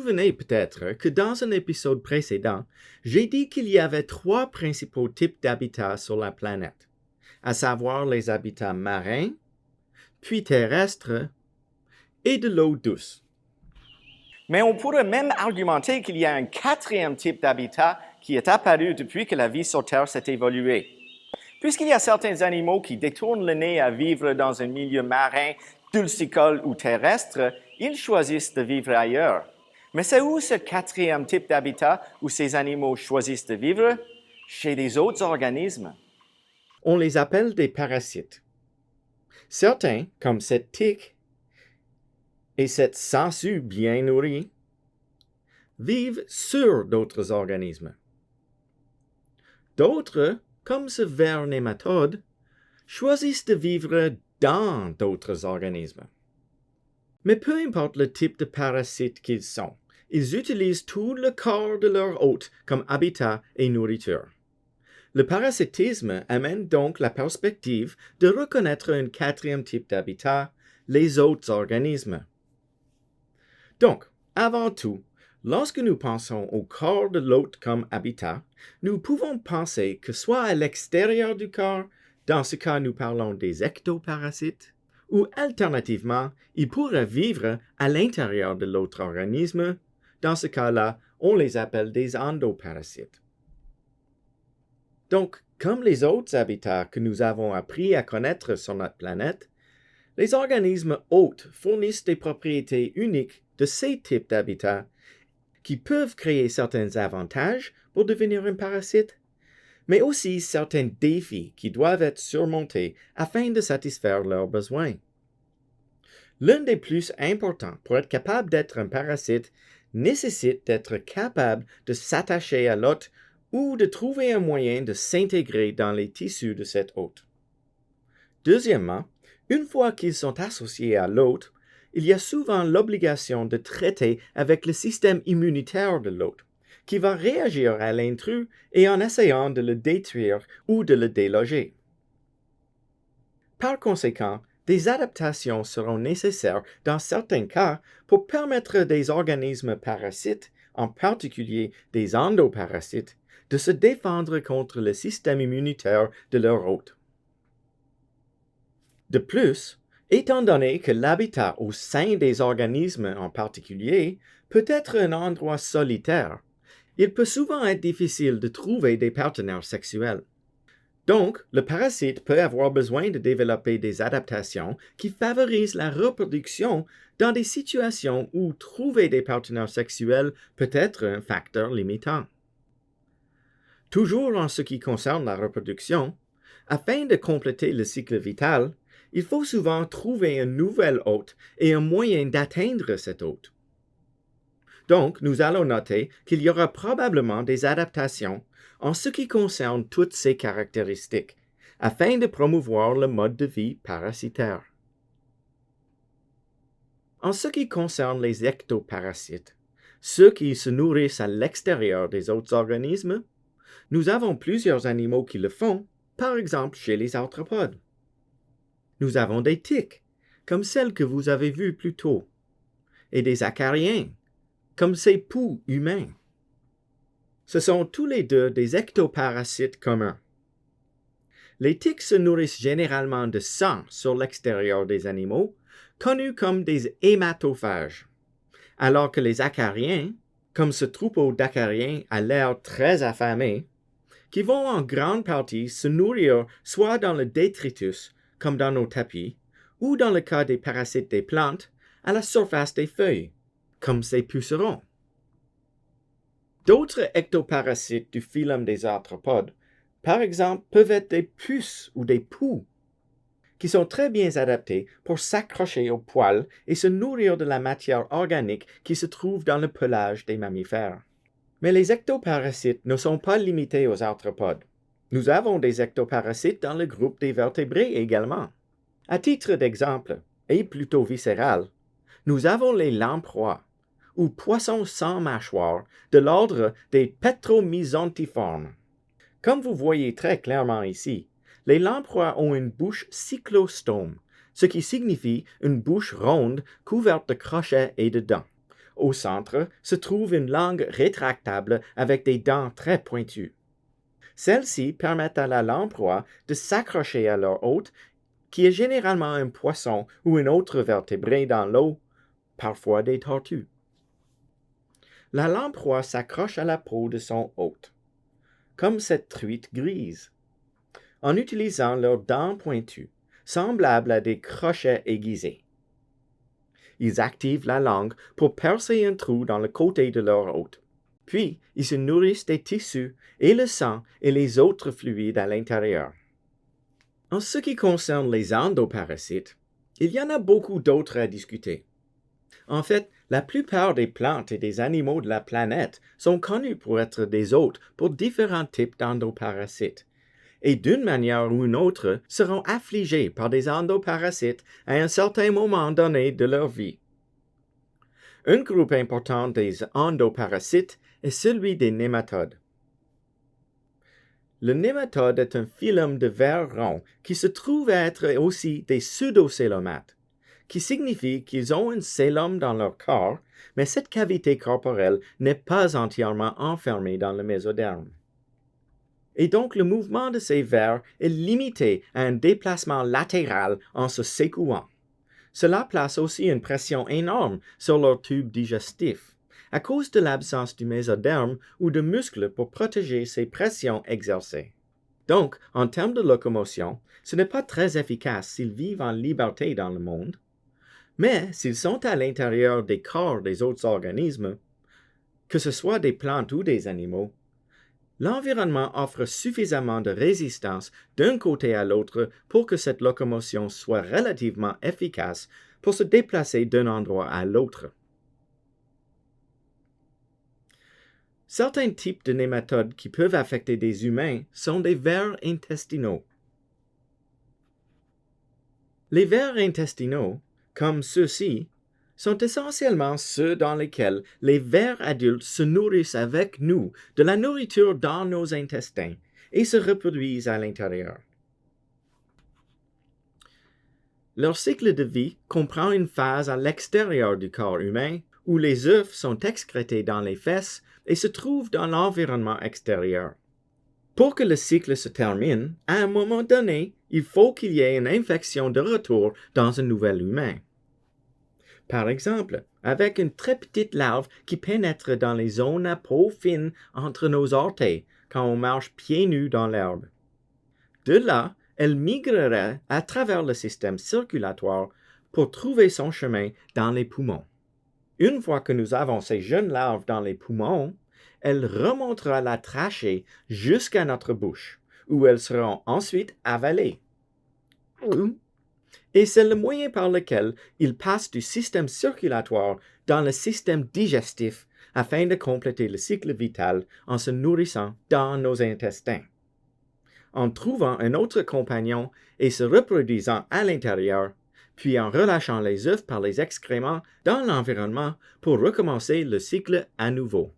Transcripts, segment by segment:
souvenez peut-être que dans un épisode précédent, j'ai dit qu'il y avait 3 principaux types d'habitats sur la planète, à savoir les habitats marins, puis terrestres et de l'eau douce. Mais on pourrait même argumenter qu'il y a un 4e type d'habitat qui est apparu depuis que la vie sur Terre s'est évoluée. Puisqu'il y a certains animaux qui détournent le nez à vivre dans un milieu marin, dulcicole ou terrestre, ils choisissent de vivre ailleurs. Mais c'est où ce 4e type d'habitat où ces animaux choisissent de vivre? Chez les autres organismes. On les appelle des parasites. Certains, comme cette tique et cette sangsue bien nourrie, vivent sur d'autres organismes. D'autres, comme ce ver nématode, choisissent de vivre dans d'autres organismes. Mais peu importe le type de parasites qu'ils sont, ils utilisent tout le corps de leur hôte comme habitat et nourriture. Le parasitisme amène donc la perspective de reconnaître un 4e type d'habitat, les autres organismes. Donc, avant tout, lorsque nous pensons au corps de l'hôte comme habitat, nous pouvons penser que soit à l'extérieur du corps, dans ce cas nous parlons des ectoparasites, ou alternativement, il pourrait vivre à l'intérieur de l'autre organisme. Dans ce cas-là, on les appelle des endoparasites. Donc, comme les autres habitats que nous avons appris à connaître sur notre planète, les organismes hôtes fournissent des propriétés uniques de ces types d'habitats qui peuvent créer certains avantages pour devenir un parasite, mais aussi certains défis qui doivent être surmontés afin de satisfaire leurs besoins. L'un des plus importants pour être capable d'être un parasite nécessite d'être capable de s'attacher à l'hôte ou de trouver un moyen de s'intégrer dans les tissus de cet hôte. Deuxièmement, une fois qu'ils sont associés à l'hôte, il y a souvent l'obligation de traiter avec le système immunitaire de l'hôte, qui va réagir à l'intrus et en essayant de le détruire ou de le déloger. Par conséquent, des adaptations seront nécessaires dans certains cas pour permettre des organismes parasites, en particulier des endoparasites, de se défendre contre le système immunitaire de leur hôte. De plus, étant donné que l'habitat au sein des organismes en particulier peut être un endroit solitaire, il peut souvent être difficile de trouver des partenaires sexuels. Donc, le parasite peut avoir besoin de développer des adaptations qui favorisent la reproduction dans des situations où trouver des partenaires sexuels peut être un facteur limitant. Toujours en ce qui concerne la reproduction, afin de compléter le cycle vital, il faut souvent trouver un nouvel hôte et un moyen d'atteindre cet hôte. Donc, nous allons noter qu'il y aura probablement des adaptations en ce qui concerne toutes ces caractéristiques, afin de promouvoir le mode de vie parasitaire. En ce qui concerne les ectoparasites, ceux qui se nourrissent à l'extérieur des autres organismes, nous avons plusieurs animaux qui le font, par exemple chez les arthropodes. Nous avons des tiques, comme celles que vous avez vues plus tôt, et des acariens, comme ces poux humains. Ce sont tous les deux des ectoparasites communs. Les tiques se nourrissent généralement de sang sur l'extérieur des animaux, connus comme des hématophages, alors que les acariens, comme ce troupeau d'acariens à l'air très affamé, qui vont en grande partie se nourrir soit dans le détritus, comme dans nos tapis, ou dans le cas des parasites des plantes, à la surface des feuilles, comme ces pucerons. D'autres ectoparasites du phylum des arthropodes, par exemple, peuvent être des puces ou des poux, qui sont très bien adaptés pour s'accrocher aux poils et se nourrir de la matière organique qui se trouve dans le pelage des mammifères. Mais les ectoparasites ne sont pas limités aux arthropodes. Nous avons des ectoparasites dans le groupe des vertébrés également. À titre d'exemple, et plutôt viscéral, nous avons les lamproies, ou poissons sans mâchoire, de l'ordre des Petromyzontiformes. Comme vous voyez très clairement ici, les lamproies ont une bouche cyclostome, ce qui signifie une bouche ronde couverte de crochets et de dents. au centre, se trouve une langue rétractable avec des dents très pointues. Celles-ci permettent à la lamproie de s'accrocher à leur hôte, qui est généralement un poisson ou un autre vertébré dans l'eau, parfois des tortues. La lamproie s'accroche à la peau de son hôte, comme cette truite grise, en utilisant leurs dents pointues, semblables à des crochets aiguisés. Ils activent la langue pour percer un trou dans le côté de leur hôte. Puis, ils se nourrissent des tissus et le sang et les autres fluides à l'intérieur. En ce qui concerne les endoparasites, il y en a beaucoup d'autres à discuter. En fait, la plupart des plantes et des animaux de la planète sont connus pour être des hôtes pour différents types d'endoparasites, et d'une manière ou une autre seront affligés par des endoparasites à un certain moment donné de leur vie. Un groupe important des endoparasites est celui des nématodes. Le nématode est un phylum de vers ronds qui se trouve être aussi des pseudocélomates, qui signifie qu'ils ont un célum dans leur corps, mais cette cavité corporelle n'est pas entièrement enfermée dans le mésoderme. Et donc le mouvement de ces vers est limité à un déplacement latéral en se secouant. Cela place aussi une pression énorme sur leur tube digestif, à cause de l'absence du mésoderme ou de muscles pour protéger ces pressions exercées. Donc, en termes de locomotion, ce n'est pas très efficace s'ils vivent en liberté dans le monde, mais s'ils sont à l'intérieur des corps des autres organismes, que ce soit des plantes ou des animaux, l'environnement offre suffisamment de résistance d'un côté à l'autre pour que cette locomotion soit relativement efficace pour se déplacer d'un endroit à l'autre. Certains types de nématodes qui peuvent affecter des humains sont des vers intestinaux. Les vers intestinaux, comme ceux-ci, sont essentiellement ceux dans lesquels les vers adultes se nourrissent avec nous de la nourriture dans nos intestins et se reproduisent à l'intérieur. Leur cycle de vie comprend une phase à l'extérieur du corps humain où les œufs sont excrétés dans les fesses et se trouvent dans l'environnement extérieur. Pour que le cycle se termine, à un moment donné, il faut qu'il y ait une infection de retour dans un nouvel humain. Par exemple, avec une très petite larve qui pénètre dans les zones à peau fine entre nos orteils quand on marche pieds nus dans l'herbe. De là, elle migrerait à travers le système circulatoire pour trouver son chemin dans les poumons. Une fois que nous avons ces jeunes larves dans les poumons, elles remonteront la trachée jusqu'à notre bouche, où elles seront ensuite avalées. Et c'est le moyen par lequel ils passent du système circulatoire dans le système digestif afin de compléter le cycle vital en se nourrissant dans nos intestins, en trouvant un autre compagnon et se reproduisant à l'intérieur, puis en relâchant les œufs par les excréments dans l'environnement pour recommencer le cycle à nouveau.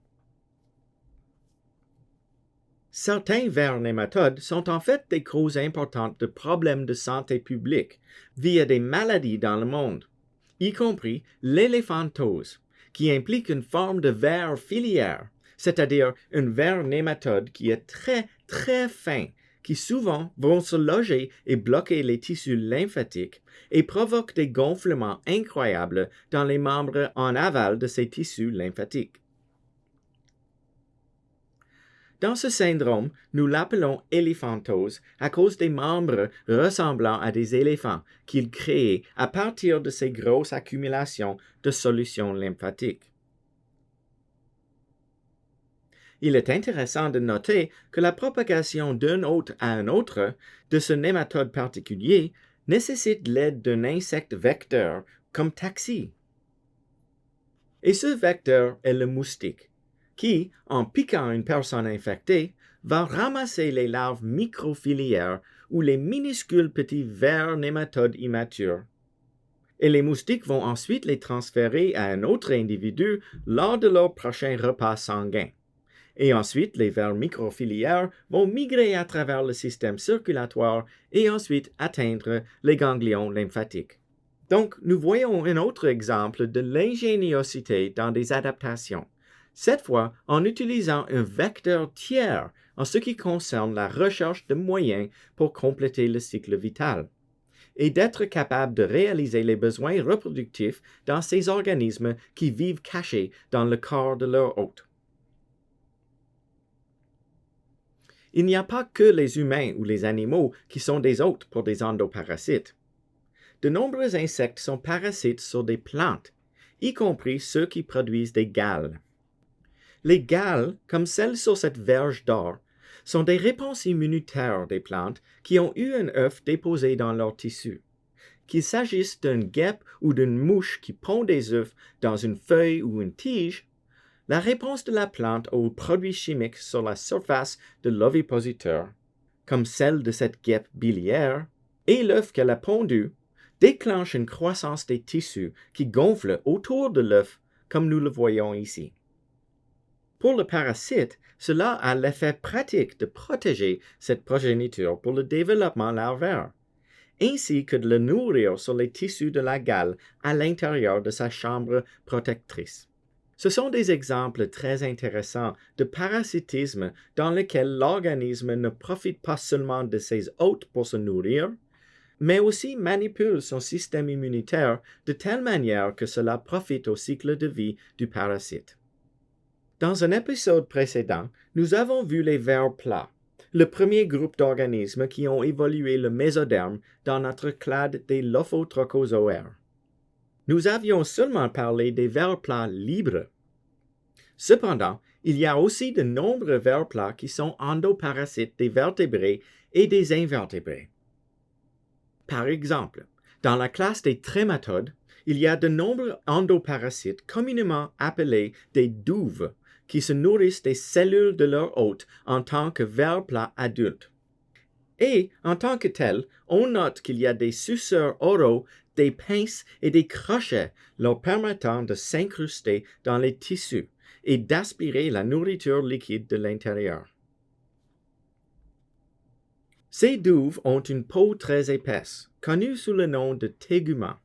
Certains vers nématodes sont en fait des causes importantes de problèmes de santé publique via des maladies dans le monde, y compris l'éléphantose, qui implique une forme de ver filiaire, c'est-à-dire un ver nématode qui est très très fin, qui souvent vont se loger et bloquer les tissus lymphatiques et provoquent des gonflements incroyables dans les membres en aval de ces tissus lymphatiques. Dans ce syndrome, nous l'appelons éléphantose à cause des membres ressemblant à des éléphants qu'il crée à partir de ces grosses accumulations de solutions lymphatiques. Il est intéressant de noter que la propagation d'un hôte à un autre de ce nématode particulier nécessite l'aide d'un insecte vecteur comme taxi. Et ce vecteur est le moustique, qui, en piquant une personne infectée, va ramasser les larves microfiliaires ou les minuscules petits vers nématodes immatures. Et les moustiques vont ensuite les transférer à un autre individu lors de leur prochain repas sanguin. Et ensuite, les vers microfiliaires vont migrer à travers le système circulatoire et ensuite atteindre les ganglions lymphatiques. Donc, nous voyons un autre exemple de l'ingéniosité dans des adaptations, cette fois en utilisant un vecteur tiers en ce qui concerne la recherche de moyens pour compléter le cycle vital, et d'être capable de réaliser les besoins reproductifs dans ces organismes qui vivent cachés dans le corps de leur hôte. Il n'y a pas que les humains ou les animaux qui sont des hôtes pour des endoparasites. De nombreux insectes sont parasites sur des plantes, y compris ceux qui produisent des galles. Les galles, comme celles sur cette verge d'or, sont des réponses immunitaires des plantes qui ont eu un œuf déposé dans leur tissu. Qu'il s'agisse d'une guêpe ou d'une mouche qui pond des œufs dans une feuille ou une tige, la réponse de la plante aux produits chimiques sur la surface de l'ovipositeur, comme celle de cette guêpe biliaire, et l'œuf qu'elle a pondu, déclenche une croissance des tissus qui gonflent autour de l'œuf, comme nous le voyons ici. Pour le parasite, cela a l'effet pratique de protéger cette progéniture pour le développement larvaire, ainsi que de le nourrir sur les tissus de la gale à l'intérieur de sa chambre protectrice. Ce sont des exemples très intéressants de parasitisme dans lesquels l'organisme ne profite pas seulement de ses hôtes pour se nourrir, mais aussi manipule son système immunitaire de telle manière que cela profite au cycle de vie du parasite. Dans un épisode précédent, nous avons vu les vers plats, le premier groupe d'organismes qui ont évolué le mésoderme dans notre clade des Lophotrochozoaires. Nous avions seulement parlé des vers plats libres. Cependant, il y a aussi de nombreux vers plats qui sont endoparasites des vertébrés et des invertébrés. Par exemple, dans la classe des trématodes, il y a de nombreux endoparasites communément appelés des douves qui se nourrissent des cellules de leur hôte en tant que vers plats adultes. Et, en tant que tels, on note qu'il y a des suceurs oraux, des pinces et des crochets leur permettant de s'incruster dans les tissus et d'aspirer la nourriture liquide de l'intérieur. Ces douves ont une peau très épaisse, connue sous le nom de tégument,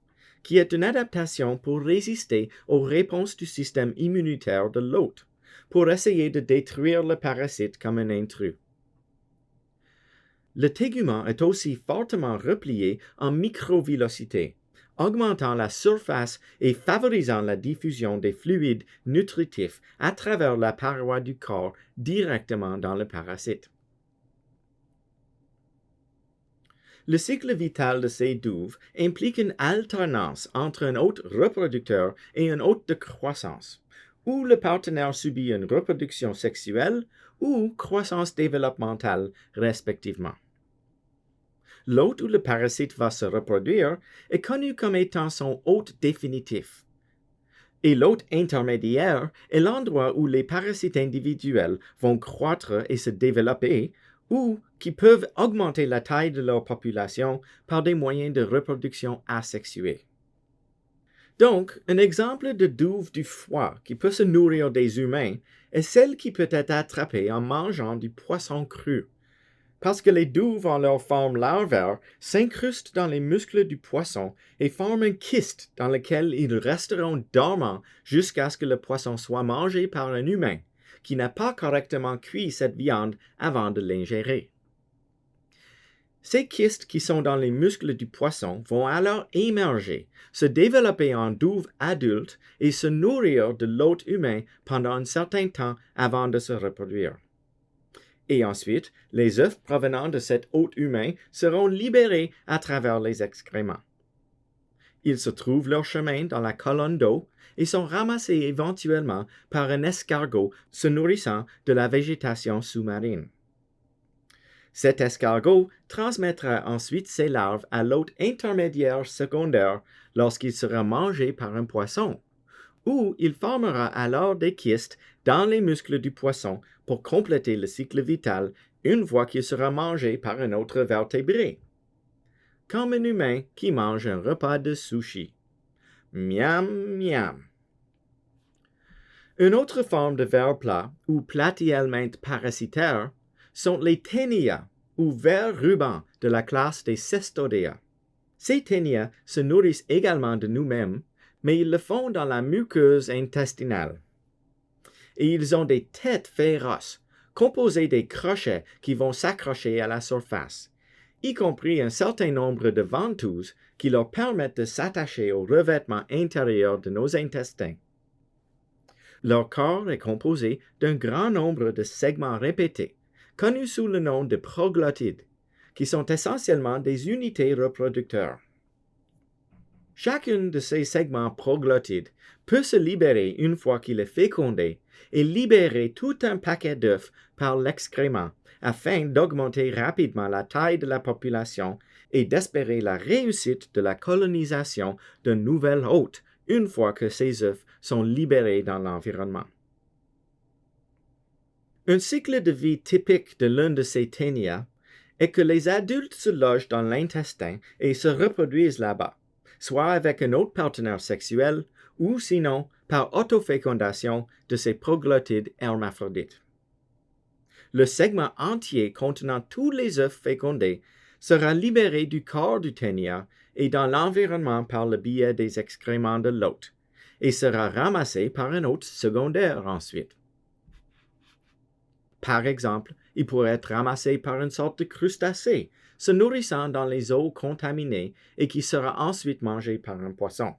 qui est une adaptation pour résister aux réponses du système immunitaire de l'hôte, pour essayer de détruire le parasite comme un intrus. Le tégument est aussi fortement replié en microvillosité, augmentant la surface et favorisant la diffusion des fluides nutritifs à travers la paroi du corps directement dans le parasite. Le cycle vital de ces douves implique une alternance entre un hôte reproducteur et un hôte de croissance, où le partenaire subit une reproduction sexuelle ou croissance développementale respectivement. L'hôte où le parasite va se reproduire est connu comme étant son hôte définitif. Et l'hôte intermédiaire est l'endroit où les parasites individuels vont croître et se développer, ou qui peuvent augmenter la taille de leur population par des moyens de reproduction asexués. Donc, un exemple de douve du foie qui peut se nourrir des humains est celle qui peut être attrapée en mangeant du poisson cru, parce que les douves en leur forme larvaire s'incrustent dans les muscles du poisson et forment un kyste dans lequel ils resteront dormants jusqu'à ce que le poisson soit mangé par un humain, qui n'a pas correctement cuit cette viande avant de l'ingérer. Ces kystes qui sont dans les muscles du poisson vont alors émerger, se développer en douves adultes et se nourrir de l'hôte humain pendant un certain temps avant de se reproduire. Et ensuite, les œufs provenant de cet hôte humain seront libérés à travers les excréments. Ils se trouvent leur chemin dans la colonne d'eau et sont ramassés éventuellement par un escargot se nourrissant de la végétation sous-marine. Cet escargot transmettra ensuite ses larves à l'hôte intermédiaire secondaire lorsqu'il sera mangé par un poisson, où il formera alors des kystes dans les muscles du poisson pour compléter le cycle vital une fois qu'il sera mangé par un autre vertébré. Comme un humain qui mange un repas de sushi. Miam, miam. Une autre forme de vers plat, ou platyhelminthes parasitaires, sont les ténias, ou vers rubans de la classe des Cestodea. Ces ténias se nourrissent également de nous-mêmes, mais ils le font dans la muqueuse intestinale. Et ils ont des têtes féroces, composées des crochets qui vont s'accrocher à la surface, y compris un certain nombre de ventouses qui leur permettent de s'attacher au revêtement intérieur de nos intestins. Leur corps est composé d'un grand nombre de segments répétés, connus sous le nom de proglottides, qui sont essentiellement des unités reproducteurs. Chacun de ces segments proglottides peut se libérer une fois qu'il est fécondé et libérer tout un paquet d'œufs par l'excrément afin d'augmenter rapidement la taille de la population et d'espérer la réussite de la colonisation d'un nouvel hôte une fois que ces œufs sont libérés dans l'environnement. Un cycle de vie typique de l'un de ces ténias est que les adultes se logent dans l'intestin et se reproduisent là-bas, soit avec un autre partenaire sexuel ou sinon par autofécondation de ces proglottides hermaphrodites. Le segment entier contenant tous les œufs fécondés sera libéré du corps du ténia et dans l'environnement par le biais des excréments de l'hôte et sera ramassé par un hôte secondaire ensuite. Par exemple, il pourrait être ramassé par une sorte de crustacé se nourrissant dans les eaux contaminées et qui sera ensuite mangé par un poisson.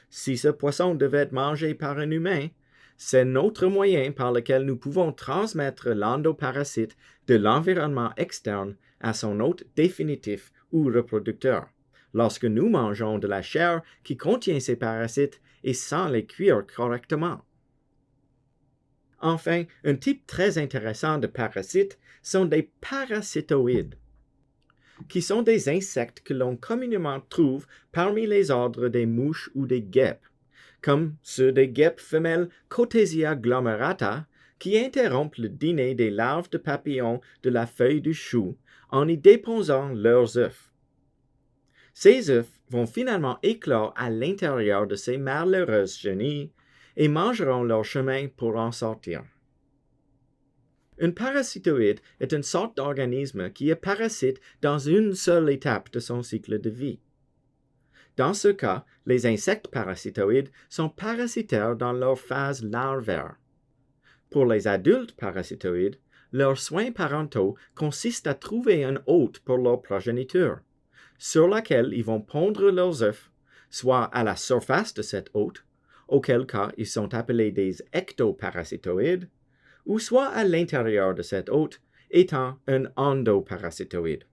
Si ce poisson devait être mangé par un humain, c'est notre moyen par lequel nous pouvons transmettre l'endoparasite de l'environnement externe à son hôte définitif ou reproducteur, lorsque nous mangeons de la chair qui contient ces parasites et sans les cuire correctement. Enfin, un type très intéressant de parasites sont des parasitoïdes, qui sont des insectes que l'on communément trouve parmi les ordres des mouches ou des guêpes, comme ceux des guêpes femelles Cotesia glomerata, qui interrompent le dîner des larves de papillons de la feuille du chou en y déposant leurs œufs. Ces œufs vont finalement éclore à l'intérieur de ces malheureuses chenilles et mangeront leur chemin pour en sortir. Un parasitoïde est une sorte d'organisme qui est parasite dans une seule étape de son cycle de vie. Dans ce cas, les insectes parasitoïdes sont parasitaires dans leur phase larvaire. Pour les adultes parasitoïdes, leurs soins parentaux consistent à trouver un hôte pour leur progéniture, sur laquelle ils vont pondre leurs œufs, soit à la surface de cet hôte, auquel cas ils sont appelés des ectoparasitoïdes, ou soit à l'intérieur de cet hôte, étant un endoparasitoïde.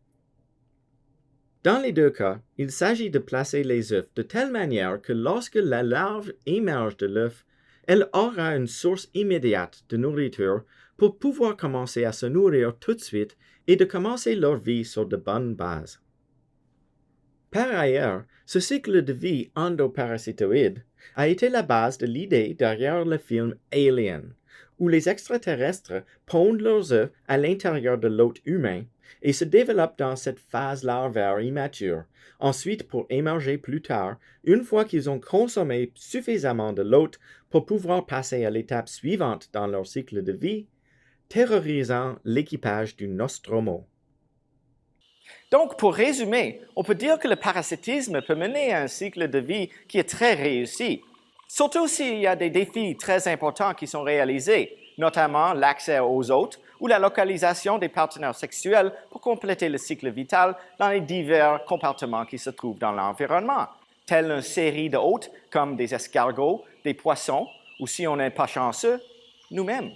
Dans les deux cas, il s'agit de placer les œufs de telle manière que lorsque la larve émerge de l'œuf, elle aura une source immédiate de nourriture pour pouvoir commencer à se nourrir tout de suite et de commencer leur vie sur de bonnes bases. Par ailleurs, ce cycle de vie endoparasitoïde a été la base de l'idée derrière le film Alien, où les extraterrestres pondent leurs œufs à l'intérieur de l'hôte humain et se développent dans cette phase larvaire immature, ensuite pour émerger plus tard, une fois qu'ils ont consommé suffisamment de l'hôte pour pouvoir passer à l'étape suivante dans leur cycle de vie, terrorisant l'équipage du Nostromo. Donc, pour résumer, on peut dire que le parasitisme peut mener à un cycle de vie qui est très réussi, surtout s'il y a des défis très importants qui sont réalisés, notamment l'accès aux hôtes ou la localisation des partenaires sexuels pour compléter le cycle vital dans les divers comportements qui se trouvent dans l'environnement, tels une série de hôtes comme des escargots, des poissons ou, si on n'est pas chanceux, nous-mêmes.